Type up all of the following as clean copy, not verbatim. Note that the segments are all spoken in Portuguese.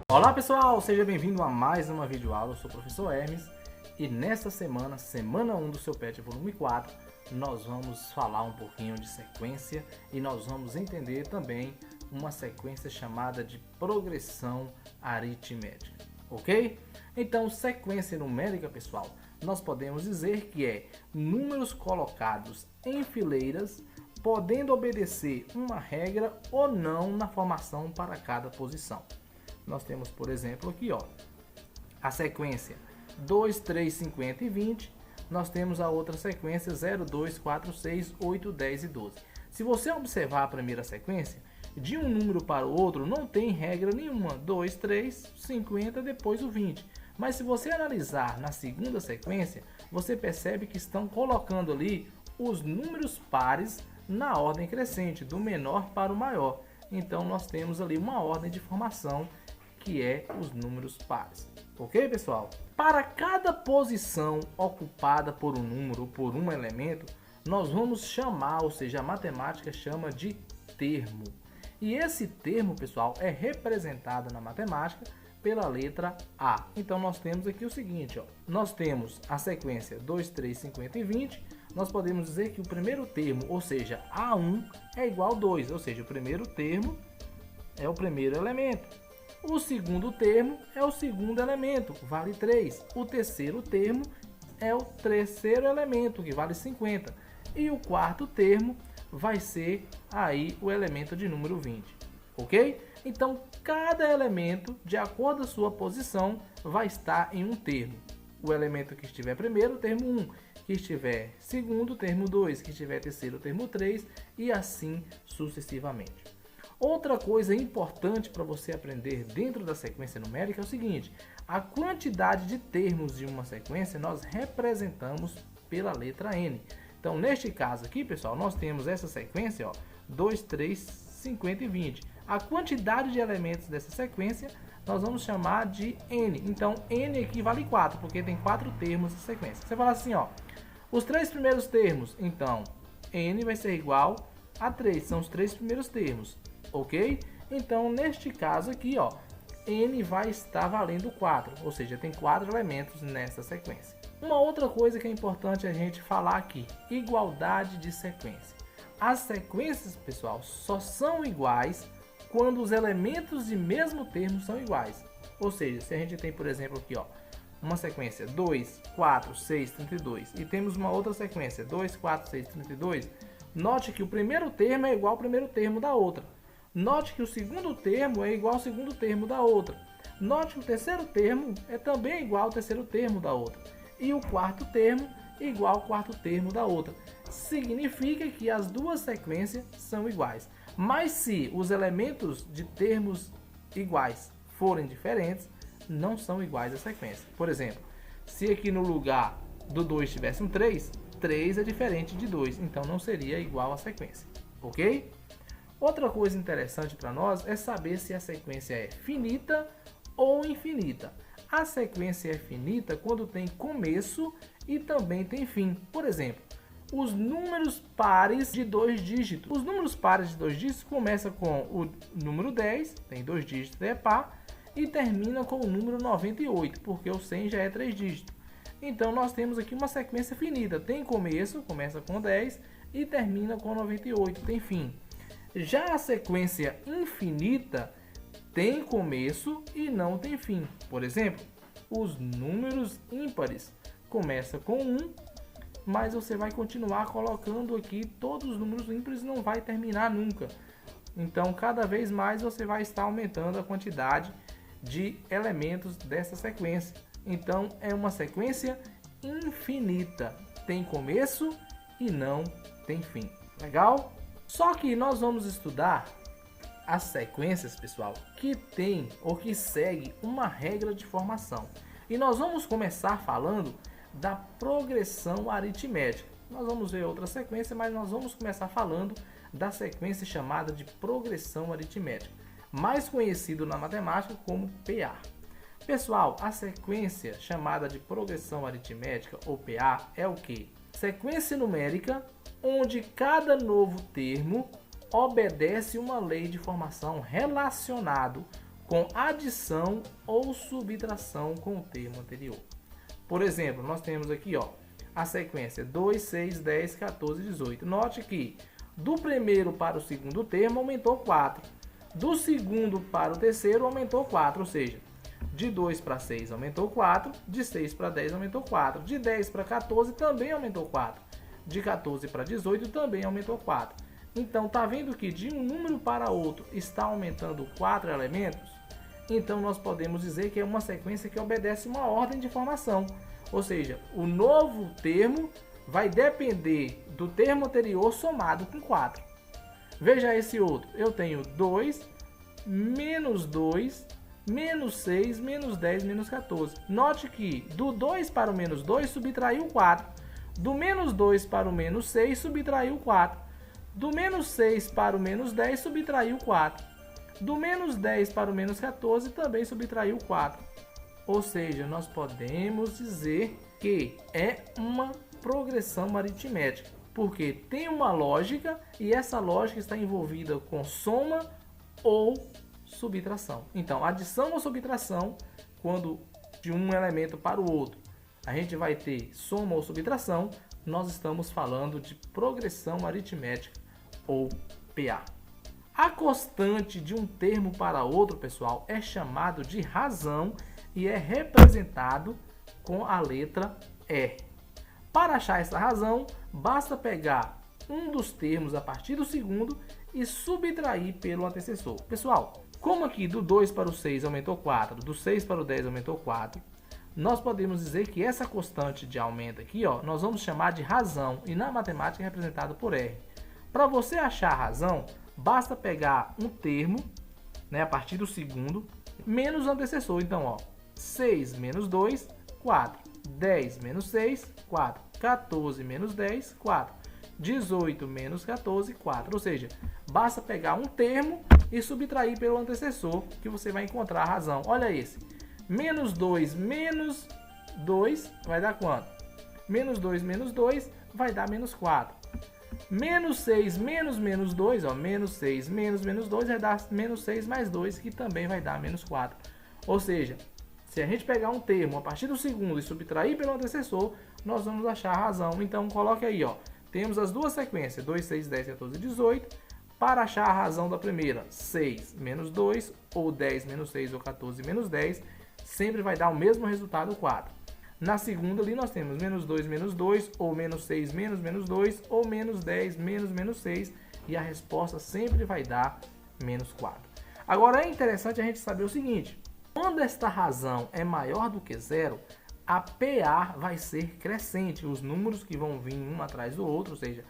Olá pessoal, seja bem-vindo a mais uma videoaula. Eu sou o professor Hermes e nesta semana, semana 1 do seu PET volume 4, nós vamos falar um pouquinho de sequência e nós vamos entender também uma sequência chamada de progressão aritmética, ok? Então, sequência numérica, pessoal, nós podemos dizer que é números colocados em fileiras, podendo obedecer uma regra ou não na formação para cada posição. Nós temos, por exemplo, aqui, ó, a sequência 2, 3, 50 e 20. Nós temos a outra sequência 0, 2, 4, 6, 8, 10 e 12. Se você observar a primeira sequência, de um número para o outro não tem regra nenhuma. 2, 3, 50, depois o 20. Mas se você analisar na segunda sequência, você percebe que estão colocando ali os números pares na ordem crescente, do menor para o maior. Então nós temos ali uma ordem de formação que é os números pares. Ok, pessoal? Para cada posição ocupada por um número ou por um elemento, nós vamos chamar, ou seja, a matemática chama de termo. E esse termo, pessoal, é representado na matemática pela letra A. Então nós temos aqui o seguinte, ó, nós temos a sequência 2, 3, 50 e 20. Nós podemos dizer que o primeiro termo, ou seja, A1 é igual a 2, ou seja, o primeiro termo é o primeiro elemento. O segundo termo é o segundo elemento, vale 3. O terceiro termo é o terceiro elemento, que vale 50. E o quarto termo vai ser aí o elemento de número 20. Ok? Então, cada elemento, de acordo com a sua posição, vai estar em um termo. O elemento que estiver primeiro, termo 1. Que estiver segundo, termo 2. Que estiver terceiro, termo 3. E assim sucessivamente. Outra coisa importante para você aprender dentro da sequência numérica é o seguinte: a quantidade de termos de uma sequência nós representamos pela letra N. Então, neste caso aqui, pessoal, nós temos essa sequência, ó, 2, 3, 50 e 20. A quantidade de elementos dessa sequência nós vamos chamar de N. Então, N aqui vale 4, porque tem 4 termos de sequência. Você fala assim, ó, os 3 primeiros termos, então, N vai ser igual a 3, são os 3 primeiros termos. Ok? Então, neste caso aqui, ó, N vai estar valendo 4, ou seja, tem 4 elementos nessa sequência. Uma outra coisa que é importante a gente falar aqui, igualdade de sequência. As sequências, pessoal, só são iguais quando os elementos de mesmo termo são iguais. Ou seja, se a gente tem, por exemplo, aqui, ó, uma sequência 2, 4, 6, 32 e temos uma outra sequência 2, 4, 6, 32, note que o primeiro termo é igual ao primeiro termo da outra. Note que o segundo termo é igual ao segundo termo da outra. Note que o terceiro termo é também igual ao terceiro termo da outra. E o quarto termo igual ao quarto termo da outra. Significa que as duas sequências são iguais. Mas se os elementos de termos iguais forem diferentes, não são iguais à sequência. Por exemplo, se aqui no lugar do 2 tivesse um 3, 3 é diferente de 2, então não seria igual à sequência. Ok? Outra coisa interessante para nós é saber se a sequência é finita ou infinita. A sequência é finita quando tem começo e também tem fim. Por exemplo, os números pares de 2 dígitos. Os números pares de 2 dígitos começam com o número 10, tem 2 dígitos, é par, e termina com o número 98, porque o 100 já é 3 dígitos. Então nós temos aqui uma sequência finita. Tem começo, começa com 10 e termina com 98, tem fim. Já a sequência infinita tem começo e não tem fim. Por exemplo, os números ímpares começam com 1, mas você vai continuar colocando aqui todos os números ímpares e não vai terminar nunca. Então, cada vez mais você vai estar aumentando a quantidade de elementos dessa sequência. Então, é uma sequência infinita. Tem começo e não tem fim. Legal? Só que nós vamos estudar as sequências, pessoal, que tem ou que segue uma regra de formação. E nós vamos começar falando da progressão aritmética. Nós vamos ver outra sequência, mas nós vamos começar falando da sequência chamada de progressão aritmética, mais conhecido na matemática como PA. Pessoal, a sequência chamada de progressão aritmética ou PA é o que? Sequência numérica onde cada novo termo obedece uma lei de formação relacionado com adição ou subtração com o termo anterior. Por exemplo, nós temos aqui a sequência 2, 6, 10, 14, 18. Note que do primeiro para o segundo termo aumentou 4. Do segundo para o terceiro aumentou 4, ou seja, de 2 para 6 aumentou 4, de 6 para 10 aumentou 4, de 10 para 14 também aumentou 4, de 14 para 18 também aumentou 4. Então, tá vendo que de um número para outro está aumentando 4 elementos? Então, nós podemos dizer que é uma sequência que obedece uma ordem de formação. Ou seja, o novo termo vai depender do termo anterior somado com 4. Veja esse outro. Eu tenho 2, menos 2, menos 6, menos 10, menos 14. Note que do 2 para o menos 2 subtraiu 4. Do menos 2 para o menos 6 subtraiu 4. Do menos 6 para o menos 10 subtraiu 4. Do menos 10 para o menos 14 também subtraiu 4. Ou seja, nós podemos dizer que é uma progressão aritmética, porque tem uma lógica e essa lógica está envolvida com soma ou subtração. Então, adição ou subtração, quando de um elemento para o outro a gente vai ter soma ou subtração, nós estamos falando de progressão aritmética ou PA. A constante de um termo para outro, pessoal, é chamado de razão e é representado com a letra R. Para achar essa razão, basta pegar um dos termos a partir do segundo e subtrair pelo antecessor. Pessoal, como aqui do 2 para o 6 aumentou 4, do 6 para o 10 aumentou 4, nós podemos dizer que essa constante de aumento aqui, nós vamos chamar de razão e na matemática é representado por R. Para você achar a razão, basta pegar um termo, a partir do segundo, menos o antecessor. Então, 6 menos 2, 4. 10 menos 6, 4. 14 menos 10, 4. 18 menos 14, 4. Ou seja, basta pegar um termo e subtrair pelo antecessor que você vai encontrar a razão. Olha esse. Menos 2 menos 2 vai dar quanto? Menos 2 menos 2 vai dar menos 4. Menos 6 menos menos 2, menos 6 menos menos 2 vai dar menos 6 mais 2, que também vai dar menos 4. Ou seja, se a gente pegar um termo a partir do segundo e subtrair pelo antecessor, nós vamos achar a razão. Então, coloque aí, temos as duas sequências, 2, 6, 10, 14, 18. Para achar a razão da primeira, 6 menos 2, ou 10 menos 6, ou 14 menos 10, sempre vai dar o mesmo resultado, 4. Na segunda ali nós temos menos 2, ou menos 6 menos menos 2, ou menos 10 menos menos 6, e a resposta sempre vai dar menos 4. Agora é interessante a gente saber o seguinte, quando esta razão é maior do que zero, a PA vai ser crescente, os números que vão vir um atrás do outro, ou seja,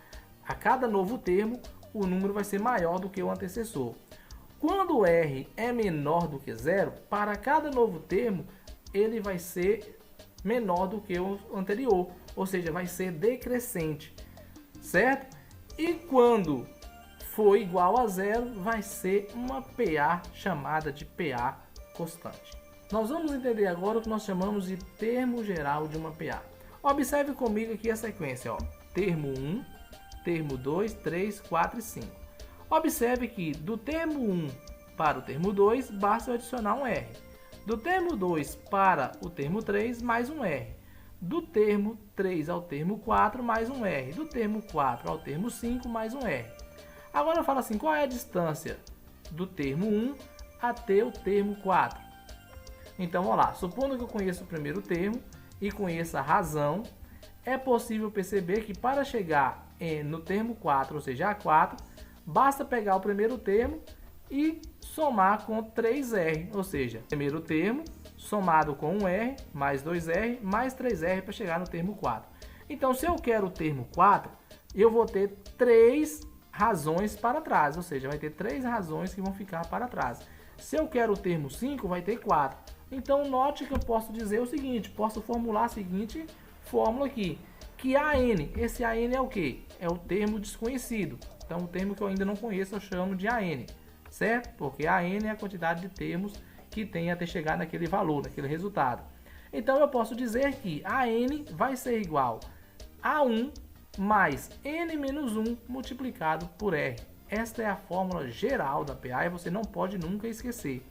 a cada novo termo, o número vai ser maior do que o antecessor. Quando o R é menor do que zero, para cada novo termo, ele vai ser menor do que o anterior, ou seja, vai ser decrescente, certo? E quando for igual a zero, vai ser uma PA chamada de PA constante. Nós vamos entender agora o que nós chamamos de termo geral de uma PA. Observe comigo aqui a sequência, termo 1, termo 2, 3, 4 e 5. Observe que do termo 1 para o termo 2, basta eu adicionar um R. Do termo 2 para o termo 3, mais um R. Do termo 3 ao termo 4, mais um R. Do termo 4 ao termo 5, mais um R. Agora eu falo assim, qual é a distância do termo 1 até o termo 4? Então, vamos lá. Supondo que eu conheça o primeiro termo e conheça a razão, é possível perceber que para chegar no termo 4, ou seja, A4, basta pegar o primeiro termo e somar com 3R, ou seja, primeiro termo somado com 1R, mais 2R, mais 3R para chegar no termo 4. Então, se eu quero o termo 4, eu vou ter 3 razões para trás, ou seja, vai ter 3 razões que vão ficar para trás. Se eu quero o termo 5, vai ter 4. Então, note que eu posso dizer o seguinte, posso formular a seguinte fórmula aqui, que AN, esse AN é o quê? É o termo desconhecido. Então o termo que eu ainda não conheço eu chamo de AN, certo? Porque AN é a quantidade de termos que tem até chegar naquele valor, naquele resultado. Então eu posso dizer que AN vai ser igual a 1 mais N menos 1 multiplicado por R. Esta é a fórmula geral da PA e você não pode nunca esquecer.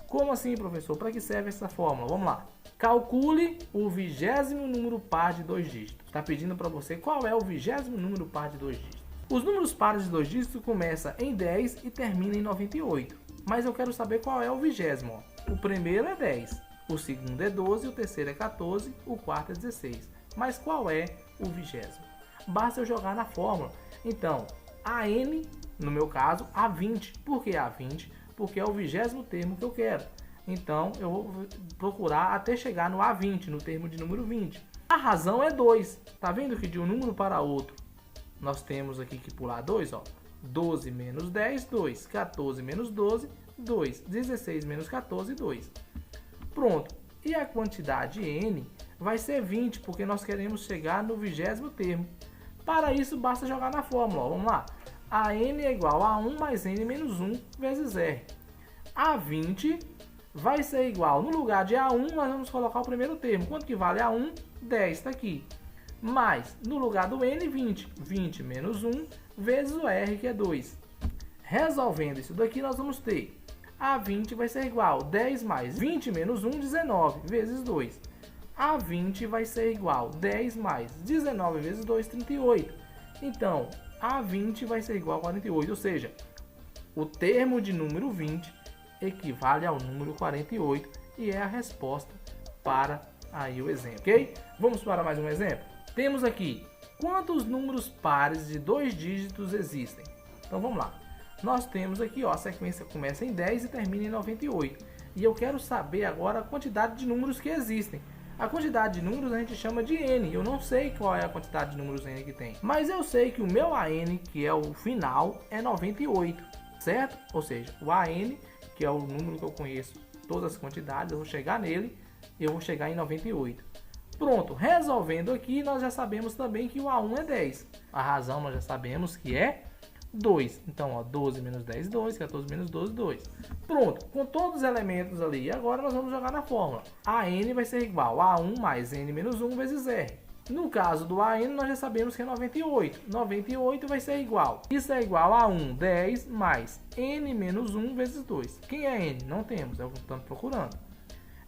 Como assim, professor? Para que serve essa fórmula? Vamos lá. Calcule o 20º número par de 2 dígitos. Está pedindo para você qual é o 20º número par de 2 dígitos. Os números pares de 2 dígitos começam em 10 e terminam em 98. Mas eu quero saber qual é o 20º. O primeiro é 10, o segundo é 12, o terceiro é 14, o quarto é 16. Mas qual é o 20º? Basta eu jogar na fórmula. Então, AN, no meu caso, A20. Por que A20? Porque é o 20º termo que eu quero. Então, eu vou procurar até chegar no A20, no termo de número 20. A razão é 2. Tá vendo que de um número para outro, nós temos aqui que pular 2, ó. 12 menos 10, 2. 14 menos 12, 2. 16 menos 14, 2. Pronto. E a quantidade N vai ser 20, porque nós queremos chegar no 20º termo. Para isso, basta jogar na fórmula. Ó. Vamos lá. A N é igual a 1 mais N menos 1 vezes R. A 20 vai ser igual, no lugar de A1, nós vamos colocar o primeiro termo. Quanto que vale A1? 10, está aqui. Mais, no lugar do N, 20. 20 menos 1 vezes o R, que é 2. Resolvendo isso daqui, nós vamos ter A20 vai ser igual 10 mais 20 menos 1, 19, vezes 2. A20 vai ser igual 10 mais 19 vezes 2, 38. Então, A20 vai ser igual a 48, ou seja, o termo de número 20 equivale ao número 48 e é a resposta para aí o exemplo, ok? Vamos para mais um exemplo? Temos aqui, quantos números pares de 2 dígitos existem? Então vamos lá. Nós temos aqui, ó, a sequência começa em 10 e termina em 98. E eu quero saber agora a quantidade de números que existem. A quantidade de números a gente chama de N. Eu não sei qual é a quantidade de números N que tem. Mas eu sei que o meu AN, que é o final, é 98, certo? Ou seja, o AN, que é o número que eu conheço, todas as quantidades, eu vou chegar nele, eu vou chegar em 98. Pronto, resolvendo aqui, nós já sabemos também que o A1 é 10. A razão nós já sabemos que é 2. Então, ó, 12 menos 10, 2. 14 menos 12, 2. Pronto, com todos os elementos ali, agora nós vamos jogar na fórmula. AN vai ser igual a 1 mais N menos 1 vezes R. No caso do AN, nós já sabemos que é 98. 98 vai ser igual. Isso é igual a 1, 10 mais N menos 1 vezes 2. Quem é N? Não temos, é o que estamos procurando.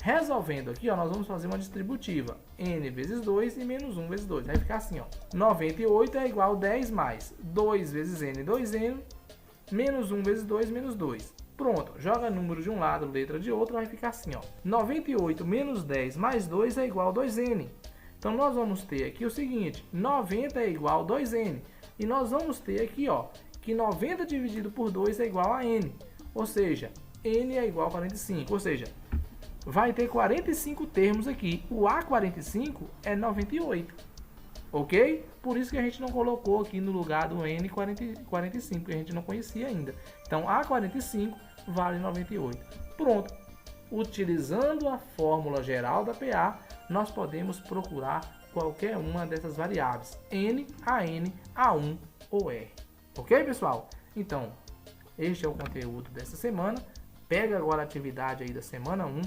Resolvendo aqui, ó, nós vamos fazer uma distributiva. N vezes 2 e menos 1 vezes 2. Vai ficar assim, ó. 98 é igual a 10 mais 2 vezes N, 2N, menos 1 vezes 2, menos 2. Pronto, joga número de um lado, letra de outro, vai ficar assim, ó. 98 menos 10 mais 2 é igual a 2N. Então, nós vamos ter aqui o seguinte, 90 é igual a 2N. E nós vamos ter aqui, ó, que 90 dividido por 2 é igual a N. Ou seja, N é igual a 45. Ou seja, vai ter 45 termos aqui. O A45 é 98. Ok? Por isso que a gente não colocou aqui no lugar do N45, que a gente não conhecia ainda. Então, A45 vale 98. Pronto. Utilizando a fórmula geral da PA, nós podemos procurar qualquer uma dessas variáveis. N, AN, A1 ou R. Ok, pessoal? Então, este é o conteúdo dessa semana. Pega agora a atividade aí da semana 1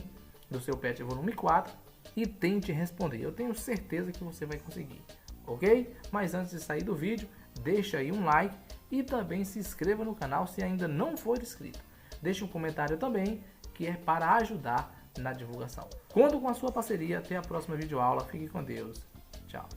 do seu PET volume 4 e tente responder. Eu tenho certeza que você vai conseguir, ok? Mas antes de sair do vídeo, deixa aí um like e também se inscreva no canal se ainda não for inscrito. Deixe um comentário também, que é para ajudar na divulgação. Conto com a sua parceria. Até a próxima videoaula. Fique com Deus. Tchau.